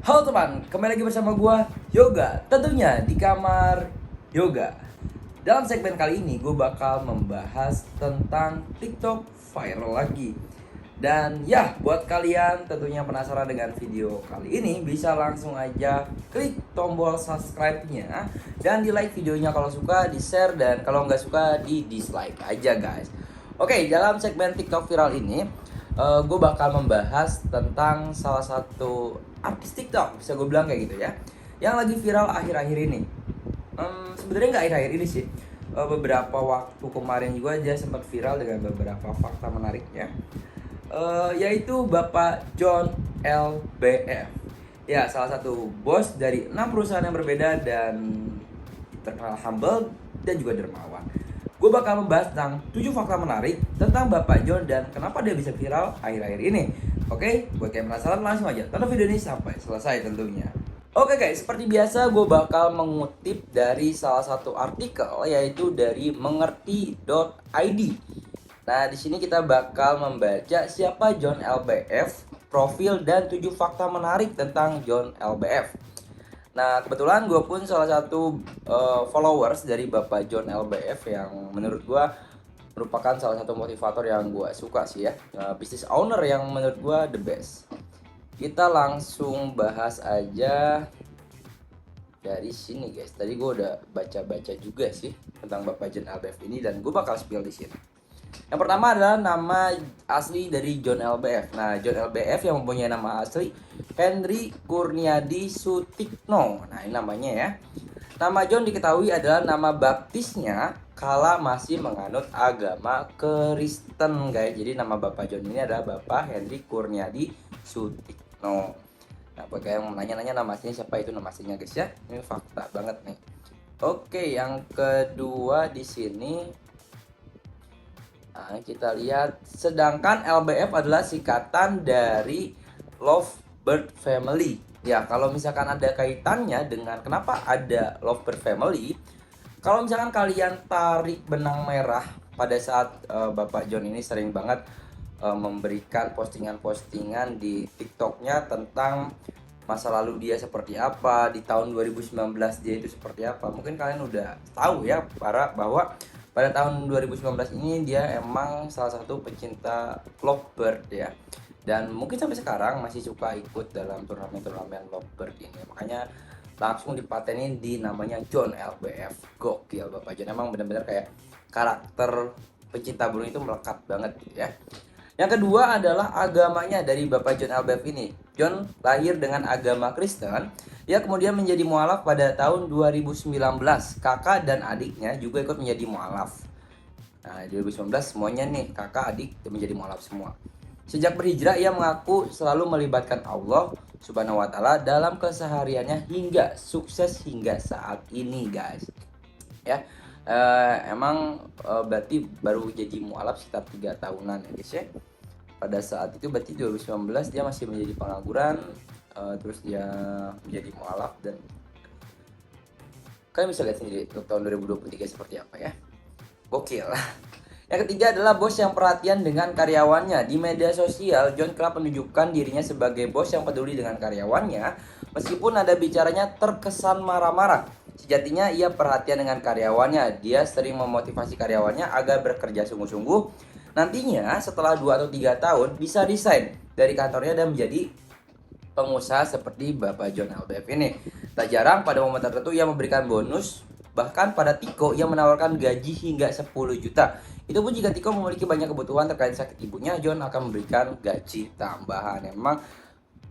Halo teman, kembali lagi bersama gua Yoga, tentunya di kamar Yoga. Dalam segmen kali ini gue bakal membahas tentang TikTok viral lagi. Dan ya, buat kalian tentunya penasaran dengan video kali ini, bisa langsung aja klik tombol subscribe-nya dan di like videonya kalau suka, di share, dan kalau nggak suka di dislike aja guys. Oke, dalam segmen TikTok viral ini gue bakal membahas tentang salah satu artis TikTok, bisa gue bilang kayak gitu ya, yang lagi viral akhir-akhir ini. Sebenarnya nggak akhir-akhir ini sih, beberapa waktu kemarin juga dia sempat viral dengan beberapa fakta menariknya, yaitu Bapak John LBF. Ya, salah satu bos dari 6 perusahaan yang berbeda dan terkenal humble dan juga dermawan. Gue bakal membahas tentang 7 fakta menarik tentang Bapak John dan kenapa dia bisa viral akhir-akhir ini. Oke, buat yang penasaran langsung aja tonton video ini sampai selesai tentunya. Oke guys, seperti biasa gue bakal mengutip dari salah satu artikel, yaitu dari mengerti.id. Nah, di sini kita bakal membaca siapa John LBF, profil dan 7 fakta menarik tentang John LBF. Nah, kebetulan gue pun salah satu followers dari Bapak John LBF yang menurut gue merupakan salah satu motivator yang gue suka sih ya, business owner yang menurut gue the best. Kita langsung bahas aja dari sini guys. Tadi gue udah baca-baca juga sih tentang Bapak John LBF ini dan gue bakal spill di sini. Yang pertama adalah nama asli dari John LBF. Nah, John LBF yang mempunyai nama asli Henry Kurniadi Sutikno. Nah, ini namanya ya. Nama John diketahui adalah nama baptisnya kala masih menganut agama Kristen, guys. Jadi nama Bapak John ini adalah Bapak Henry Kurniadi Sutikno. Nah, buat kalian yang menanya-nanya nama aslinya siapa, itu nama aslinya guys ya. Ini fakta banget nih. Oke, yang kedua di sini, nah, kita lihat, sedangkan LBF adalah singkatan dari Lovebird Family. Ya, kalau misalkan ada kaitannya dengan kenapa ada Lovebird Family, kalau misalkan kalian tarik benang merah pada saat Bapak John ini sering banget memberikan postingan-postingan di TikToknya tentang masa lalu dia seperti apa, di tahun 2019 dia itu seperti apa. Mungkin kalian udah tahu ya bahwa pada tahun 2019 ini dia emang salah satu pecinta lovebird ya. Dan mungkin sampai sekarang masih suka ikut dalam turnamen-turnamen lovebird ini. Makanya langsung dipatenin di namanya John LBF. Gokil Bapak John, emang benar-benar kayak karakter pecinta burung itu melekat banget gitu ya. Yang kedua adalah agamanya dari Bapak John LBF ini. John lahir dengan agama Kristen. Ia kemudian menjadi mualaf pada tahun 2019. Kakak dan adiknya juga ikut menjadi mualaf. Nah, 2019 semuanya nih, kakak adik menjadi mualaf semua. Sejak berhijrah, ia mengaku selalu melibatkan Allah Subhanahu wa Ta'ala dalam kesehariannya hingga sukses hingga saat ini, guys. Ya, emang berarti baru jadi mualaf sekitar 3 tahunan ya, guys ya. Pada saat itu berarti 2019 dia masih menjadi pengangguran, terus dia menjadi mualaf dan kalian bisa lihat sendiri untuk tahun 2023 seperti apa ya. Gokil. Yang ketiga adalah bos yang perhatian dengan karyawannya. Di media sosial, John kerap menunjukkan dirinya sebagai bos yang peduli dengan karyawannya, meskipun nada bicaranya terkesan marah-marah. Sejatinya ia perhatian dengan karyawannya. Dia sering memotivasi karyawannya agar bekerja sungguh-sungguh. Nantinya setelah 2 atau 3 tahun bisa resign dari kantornya dan menjadi pengusaha seperti Bapak John LBF ini. Tak jarang pada momen tertentu ia memberikan bonus. Bahkan pada Tiko ia menawarkan gaji hingga 10 juta. Itu pun jika Tiko memiliki banyak kebutuhan terkait sakit ibunya, John akan memberikan gaji tambahan. Memang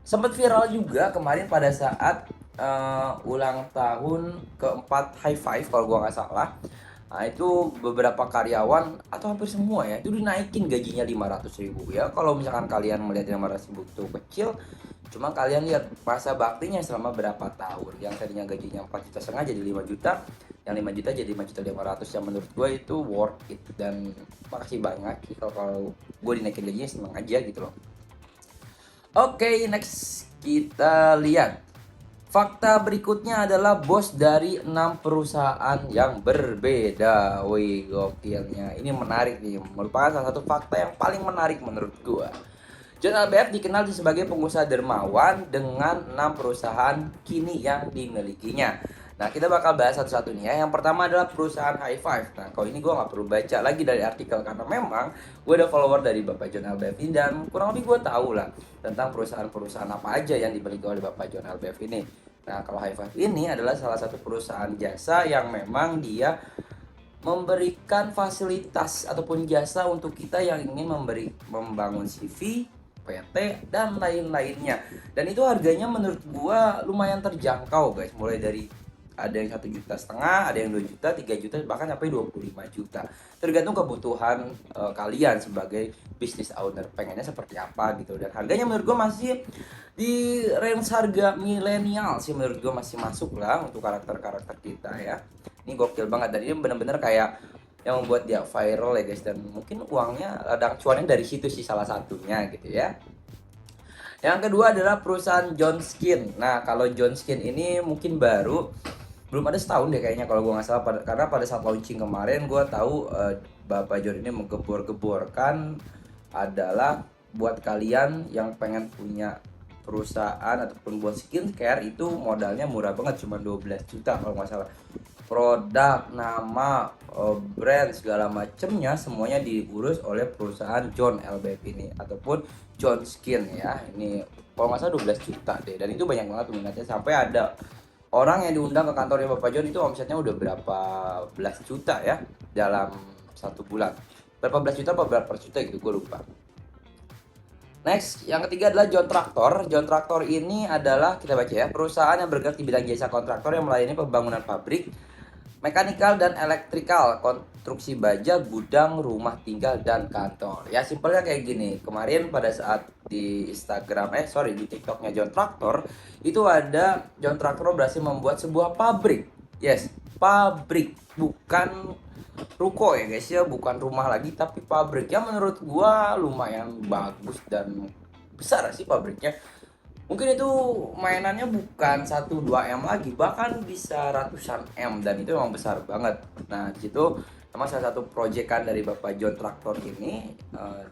sempat viral juga kemarin pada saat ulang tahun keempat High Five kalau gua nggak salah. Nah, itu beberapa karyawan atau hampir semua ya itu dinaikin gajinya 500.000 ya. Kalau misalkan kalian melihat 500.000 itu kecil, cuma kalian lihat masa baktinya selama berapa tahun. Yang tadinya gajinya 4,5 juta jadi 5 juta, yang 5 juta jadi 5,5 juta. Yang menurut gue itu worth it dan makasih banyak kalau gue dinaikin gajinya, seneng aja gitu loh. Oke, next kita lihat. Fakta berikutnya adalah bos dari 6 perusahaan yang berbeda. Wih, gokilnya. Ini menarik nih. Merupakan salah satu fakta yang paling menarik menurut gua. John LBF dikenal sebagai pengusaha dermawan dengan 6 perusahaan kini yang dimilikinya. Nah, kita bakal bahas satu-satu nih ya. Yang pertama adalah perusahaan High Five. Nah, kalau ini gue nggak perlu baca lagi dari artikel karena memang gue ada follower dari Bapak John LBF ini dan kurang lebih gue tahu lah tentang perusahaan-perusahaan apa aja yang dimiliki oleh Bapak John LBF ini. Nah, kalau High Five ini adalah salah satu perusahaan jasa yang memang dia memberikan fasilitas ataupun jasa untuk kita yang ingin membangun CV, PT, dan lain-lainnya. Dan itu harganya menurut gua lumayan terjangkau guys, mulai dari ada yang 1,5 juta, ada yang 2 juta, 3 juta, bahkan sampai 25 juta. Tergantung kebutuhan kalian sebagai business owner, pengennya seperti apa gitu. Dan harganya menurut gua masih di range harga milenial sih, menurut gua masih masuk lah untuk karakter-karakter kita ya. Ini gokil banget dan ini bener-bener kayak yang membuat dia viral ya guys, dan mungkin uangnya ladang cuannya dari situ sih salah satunya gitu ya. Yang kedua adalah perusahaan Johnskin. Nah, kalau Johnskin ini mungkin baru, belum ada setahun deh kayaknya kalau gue nggak salah, karena pada saat launching kemarin gue tahu Bapak John ini menggebor-geborkan adalah buat kalian yang pengen punya perusahaan ataupun buat skincare itu modalnya murah banget, cuma 12 juta kalau nggak salah. Produk, nama, brand segala macemnya semuanya diurus oleh perusahaan John LBF ini ataupun Johnskin ya. Ini kalau nggak salah 12 juta deh, dan itu banyak banget minatnya, sampai ada orang yang diundang ke kantornya Bapak John itu omsetnya udah berapa belas juta ya dalam satu bulan. Berapa belas juta apa berapa juta gitu gue lupa. Next, yang ketiga adalah John Traktor. John Traktor ini adalah, kita baca ya, perusahaan yang bergerak di bidang jasa kontraktor yang melayani pembangunan pabrik, mekanikal dan elektrikal, konstruksi baja, gudang, rumah tinggal, dan kantor. Ya simpelnya kayak gini. Kemarin pada saat di Instagram, di TikToknya John Traktor, itu ada John Traktor berhasil membuat sebuah pabrik. Yes, pabrik, bukan ruko ya guys ya, bukan rumah lagi tapi pabrik yang menurut gua lumayan bagus dan besar sih pabriknya. Mungkin itu mainannya bukan 1-2 M lagi, bahkan bisa ratusan M, dan itu memang besar banget. Nah disitu memang salah satu proyekan dari Bapak John Traktor ini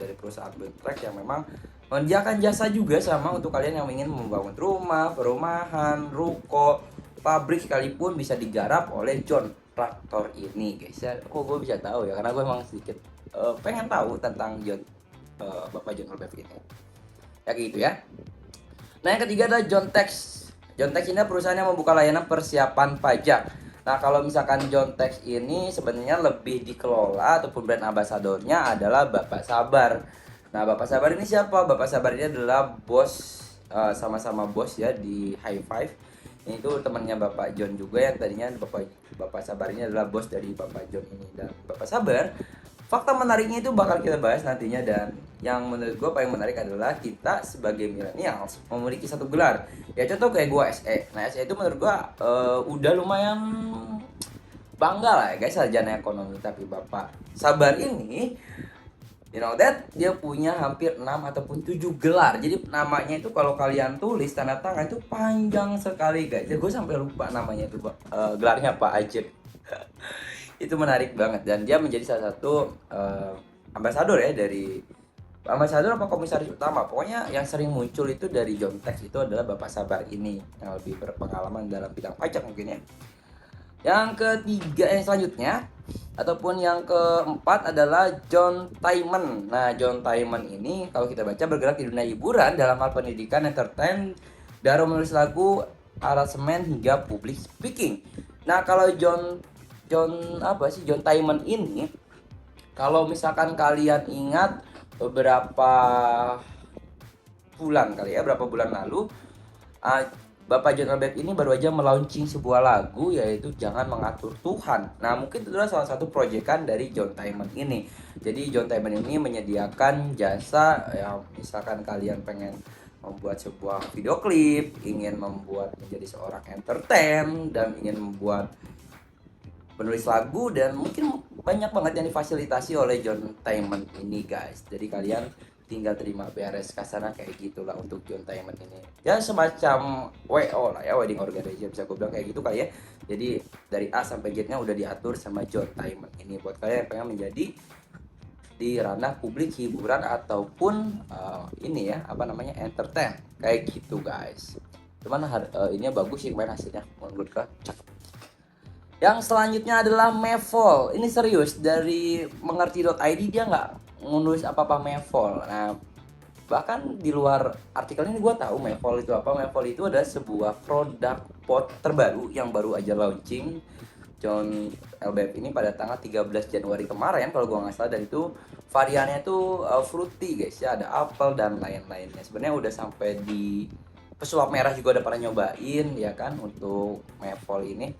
dari perusahaan Bontrack yang memang menyediakan jasa juga sama untuk kalian yang ingin membangun rumah, perumahan, ruko, pabrik sekalipun bisa digarap oleh John Traktor ini guys ya. Kok gue bisa tahu ya, karena gue emang sedikit pengen tahu tentang Bapak John LBF ini ya gitu ya. Nah yang ketiga adalah John Tax. John Tax ini perusahaan yang membuka layanan persiapan pajak. Nah kalau misalkan John Tax ini sebenarnya lebih dikelola ataupun brand ambasadornya adalah Bapak Sabar. Nah Bapak Sabar ini siapa? Bapak Sabar ini adalah bos, sama-sama bos ya di High Five. Ini tuh temannya Bapak John juga, yang tadinya Bapak Sabar ini adalah bos dari Bapak John ini. Dan Bapak Sabar, fakta menariknya itu bakal kita bahas nantinya, dan yang menurut gue paling menarik adalah kita sebagai millennials memiliki satu gelar. Ya contoh kayak gue SE. Nah SE itu menurut gue udah lumayan bangga lah ya guys, sarjana ekonomi. Tapi Bapak Sabar ini, you know that, dia punya hampir 6 ataupun 7 gelar. Jadi namanya itu kalau kalian tulis tanda tangan itu panjang sekali guys. Jadi gue sampai lupa namanya itu gelarnya apa aja. Itu menarik banget, dan dia menjadi salah satu ambasador ya, dari ambasador apa komisaris utama, pokoknya yang sering muncul itu dari John Tax itu adalah Bapak Sabar ini yang lebih berpengalaman dalam bidang pajak mungkin ya. Yang ketiga selanjutnya ataupun yang keempat adalah John Taiman. Nah John Taiman ini kalau kita baca bergerak di dunia hiburan dalam hal pendidikan, entertain, dari menulis lagu, aransemen hingga public speaking. Nah kalau John Taiman ini, kalau misalkan kalian ingat beberapa bulan lalu, Bapak John LBF ini baru aja melaunching sebuah lagu, yaitu Jangan Mengatur Tuhan. Nah mungkin itu adalah salah satu proyekan dari John Taiman ini. Jadi John Taiman ini menyediakan jasa ya, misalkan kalian pengen membuat sebuah video klip, ingin membuat menjadi seorang entertain, dan ingin membuat penulis lagu, dan mungkin banyak banget yang difasilitasi oleh John Taiman ini guys. Jadi kalian tinggal terima beres kasana kayak gitulah untuk John Taiman ini. Ya semacam WO lah ya, wedding organizer, bisa gue bilang kayak gitu kali ya. Jadi dari A sampai Z-nya udah diatur sama John Taiman ini buat kalian yang pengen menjadi di ranah publik hiburan ataupun ini ya apa namanya entertain kayak gitu guys. Cuman ini bagus sih kemarin hasilnya menurut gue cakep. Yang selanjutnya adalah Mevol. Ini serius, dari mengerti.id dia nggak menulis apa-apa Mevol. Nah, bahkan di luar artikel ini gue tahu Mevol itu apa. Mevol itu adalah sebuah produk pot terbaru yang baru aja launching John LBF ini pada tanggal 13 Januari kemarin kalau gue nggak salah. Dan itu variannya tuh fruity guys ya, ada apel dan lain-lainnya. Sebenarnya udah sampai di pesulap merah juga udah pernah nyobain ya kan untuk Mevol ini.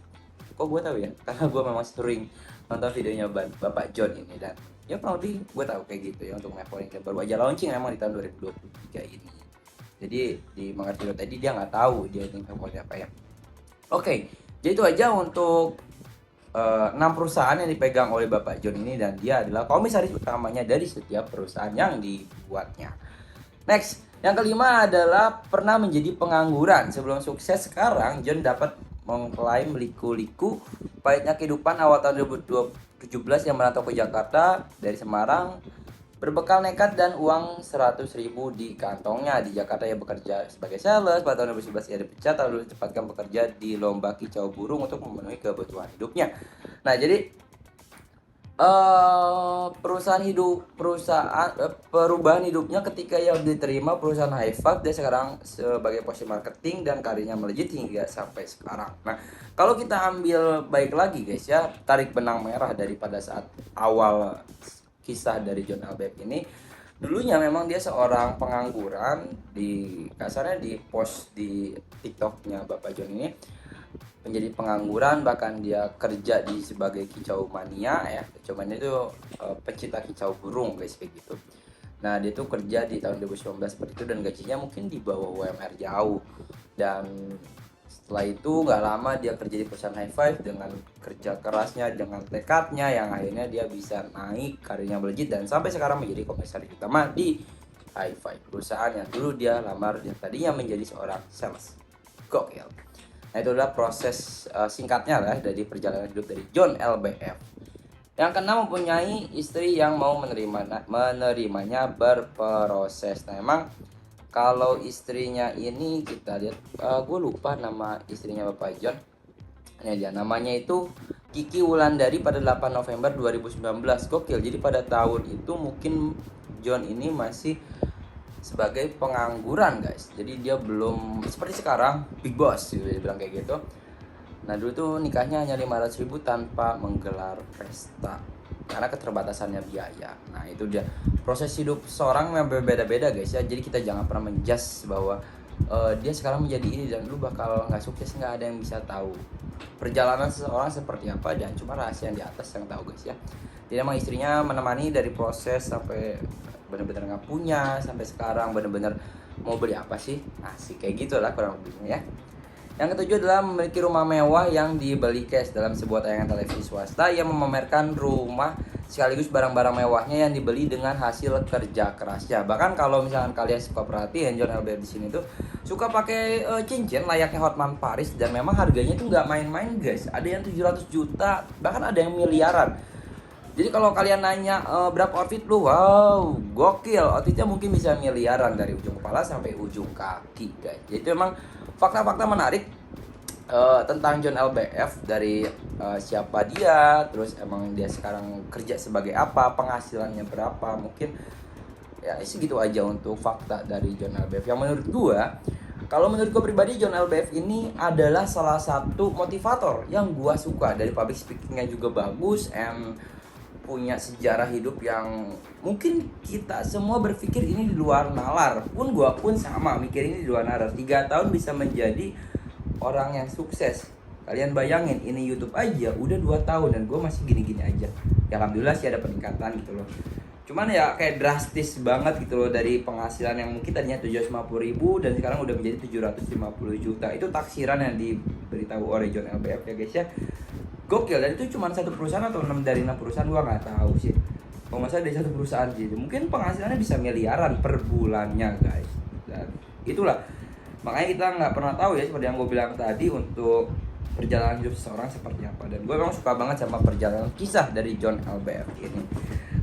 Kok gue tahu ya? Karena gue memang sering nonton videonya Bapak John ini, dan ya kurang lebih gue tahu kayak gitu ya untuk Mevol ini baru aja launching memang di tahun 2023 ini. Jadi di mengerti tadi dia nggak tahu dia ini Mevolnya apa ya. Oke, jadi itu aja untuk 6 perusahaan yang dipegang oleh Bapak John ini, dan dia adalah komisaris utamanya dari setiap perusahaan yang dibuatnya. Next, yang kelima adalah pernah menjadi pengangguran. Sebelum sukses, sekarang John dapat mengklaim liku-liku pahitnya kehidupan awal tahun 2017 yang merantau ke Jakarta dari Semarang. Berbekal nekat dan uang 100.000 di kantongnya. Di Jakarta ia bekerja sebagai sales. Pada tahun 2011 ia dipecat, lalu ditempatkan bekerja di lomba kicau burung untuk memenuhi kebutuhan hidupnya. Nah, jadi perubahan hidupnya ketika ia diterima perusahaan High Five. Dia sekarang sebagai posisi marketing dan karirnya melejit hingga sampai sekarang. Nah, kalau kita ambil baik lagi guys ya, tarik benang merah daripada saat awal kisah dari John LBF ini, dulunya memang dia seorang pengangguran. Di kasarnya di post di TikToknya Bapak John ini menjadi pengangguran, bahkan dia kerja di sebagai kicau mania ya. Kicau mania itu pecinta kicau burung guys kayak gitu. Nah, dia tuh kerja di tahun 2019 seperti itu dan gajinya mungkin di bawah UMR jauh. Dan setelah itu nggak lama dia kerja di perusahaan High Five dengan kerja kerasnya, dengan tekadnya, yang akhirnya dia bisa naik, karirnya melejit dan sampai sekarang menjadi komisaris utama di High Five, perusahaan yang dulu dia lamar yang tadinya menjadi seorang sales. Gokil. Nah, itu adalah proses singkatnya lah dari perjalanan hidup dari John LBF. Yang keenam, mempunyai istri yang mau menerimanya berproses. Nah, emang kalau istrinya ini kita lihat, gue lupa nama istrinya Bapak John. Ini dia, namanya itu Kiki Wulandari pada 8 November 2019. Gokil. Jadi pada tahun itu mungkin John ini masih sebagai pengangguran guys. Jadi dia belum seperti sekarang big boss gitu, dia bilang kayak gitu. Nah, dulu tuh nikahnya hanya 500.000 tanpa menggelar pesta karena keterbatasannya biaya. Nah, itu dia proses hidup seorang yang berbeda-beda guys ya. Jadi kita jangan pernah menjudge bahwa dia sekarang menjadi ini dan lu bakal nggak sukses. Nggak ada yang bisa tahu perjalanan seseorang seperti apa, dan cuma rahasia yang di atas yang tahu guys ya. Jadi emang istrinya menemani dari proses sampai benar-benar nggak punya, sampai sekarang benar-benar mau beli apa sih, asik kayak gitulah kurang lebihnya ya. Yang ketujuh adalah memiliki rumah mewah yang dibeli cash. Dalam sebuah tayangan televisi swasta, ia memamerkan rumah sekaligus barang-barang mewahnya yang dibeli dengan hasil kerja kerasnya. Bahkan kalau misalkan kalian suka perhatiin, John LBF di sini tuh suka pakai cincin layaknya Hotman Paris, dan memang harganya tuh nggak main-main guys. Ada yang 700 juta, bahkan ada yang miliaran. Jadi kalau kalian nanya berapa outfit lu, wow, gokil. Outfitnya mungkin bisa miliaran dari ujung kepala sampai ujung kaki guys. Jadi itu emang fakta-fakta menarik tentang John LBF, dari siapa dia, terus emang dia sekarang kerja sebagai apa, penghasilannya berapa, mungkin ya segitu aja untuk fakta dari John LBF. Yang menurut menurut gue pribadi, John LBF ini adalah salah satu motivator yang gue suka. Dari public speakingnya juga bagus, and punya sejarah hidup yang mungkin kita semua berpikir ini di luar nalar. Gue pun sama mikir ini di luar nalar. 3 tahun bisa menjadi orang yang sukses. Kalian bayangin, ini YouTube aja udah 2 tahun dan gue masih gini-gini aja. Ya alhamdulillah sih ada peningkatan gitu loh. Cuman ya kayak drastis banget gitu loh, dari penghasilan yang mungkin tadinya 750.000 dan sekarang udah menjadi 750 juta. Itu taksiran yang diberitahu oleh John LBF ya guys ya. Gokil. Dan itu cuma satu perusahaan atau 6 dari 6 perusahaan, gua nggak tahu sih. Kalau masalah dari satu perusahaan gitu, mungkin penghasilannya bisa miliaran per bulannya guys. Dan itulah makanya kita nggak pernah tahu ya, seperti yang gue bilang tadi, untuk perjalanan hidup seseorang seperti apa. Dan gue memang suka banget sama perjalanan kisah dari John LBF ini.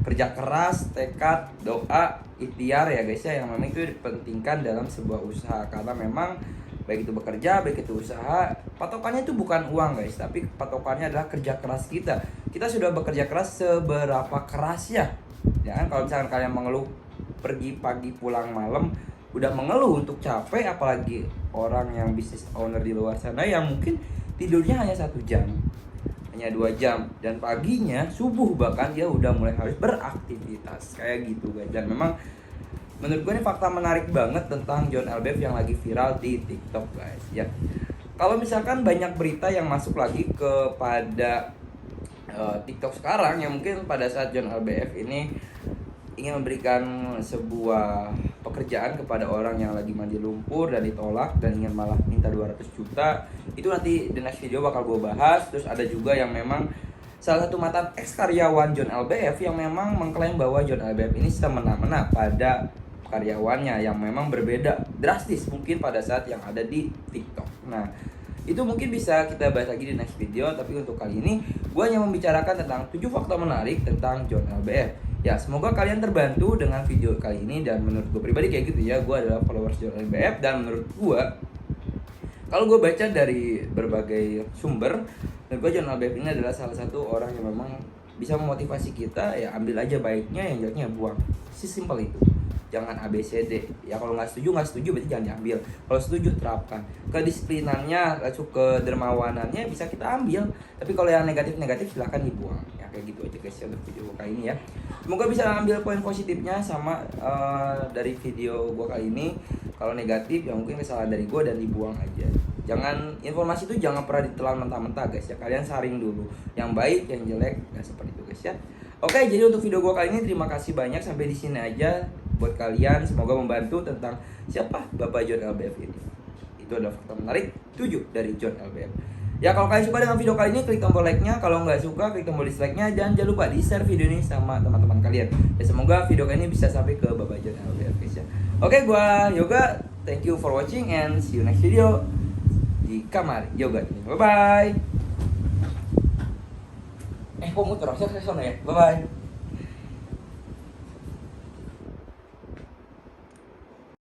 kerja keras, tekad, doa, ikhtiar ya guys ya, yang memang itu dipentingkan dalam sebuah usaha. Karena memang baik itu bekerja, baik itu usaha, patokannya itu bukan uang guys, tapi patokannya adalah kerja keras kita. Kita sudah bekerja keras seberapa kerasnya, ya kan? Kalau misalkan kalian mengeluh pergi pagi pulang malam, udah mengeluh untuk capek, apalagi orang yang bisnis owner di luar sana yang mungkin tidurnya hanya 1 jam, hanya 2 jam, dan paginya subuh bahkan dia udah mulai harus beraktivitas kayak gitu guys. Dan memang menurut gue ini fakta menarik banget tentang John LBF yang lagi viral di TikTok guys ya. Kalau misalkan banyak berita yang masuk lagi kepada TikTok sekarang, yang mungkin pada saat John LBF ini ingin memberikan sebuah pekerjaan kepada orang yang lagi mandi lumpur dan ditolak dan ingin malah minta 200 juta, itu nanti di next video bakal gue bahas. Terus ada juga yang memang salah satu mantan ex karyawan John LBF yang memang mengklaim bahwa John LBF ini semena-mena pada karyawannya yang memang berbeda drastis mungkin pada saat yang ada di TikTok. Nah, itu mungkin bisa kita bahas lagi di next video, tapi untuk kali ini gue hanya membicarakan tentang 7 fakta menarik tentang John LBF. Ya, semoga kalian terbantu dengan video kali ini, dan menurut gue pribadi kayak gitu ya, gue adalah followers John LBF, dan menurut gue, kalau gue baca dari berbagai sumber, menurut gue John LBF ini adalah salah satu orang yang memang bisa memotivasi kita, ya ambil aja baiknya, yang jeleknya buang. Sesimpel itu. Jangan ABCD. Ya kalau nggak setuju berarti jangan diambil. Kalau setuju terapkan. Kedisiplinannya, kedermawanannya bisa kita ambil. Tapi kalau yang negatif silahkan dibuang. Ya kayak gitu aja guys ya untuk video gue kali ini ya. Semoga bisa ambil poin positifnya sama dari video gue kali ini. Kalau negatif ya mungkin kesalahan dari gue dan dibuang aja. Jangan, informasi itu jangan pernah ditelan mentah-mentah guys ya. Kalian saring dulu yang baik, yang jelek, ya seperti itu guys ya. Oke, jadi untuk video gue kali ini terima kasih banyak, sampai di sini aja buat kalian. Semoga membantu tentang siapa Bapak John LBF ini. Itu adalah fakta menarik 7 dari John LBF. Ya, kalau kalian suka dengan video kali ini, klik tombol like-nya. Kalau nggak suka, klik tombol dislike-nya. Dan jangan lupa di-share video ini sama teman-teman kalian. Ya, semoga video kali ini bisa sampai ke Bapak John LBF guys ya. Oke, gua Yoga. Thank you for watching and see you next video di kamar yoga ini. Bye bye. Kok muter? Saya sana ya. Bye bye.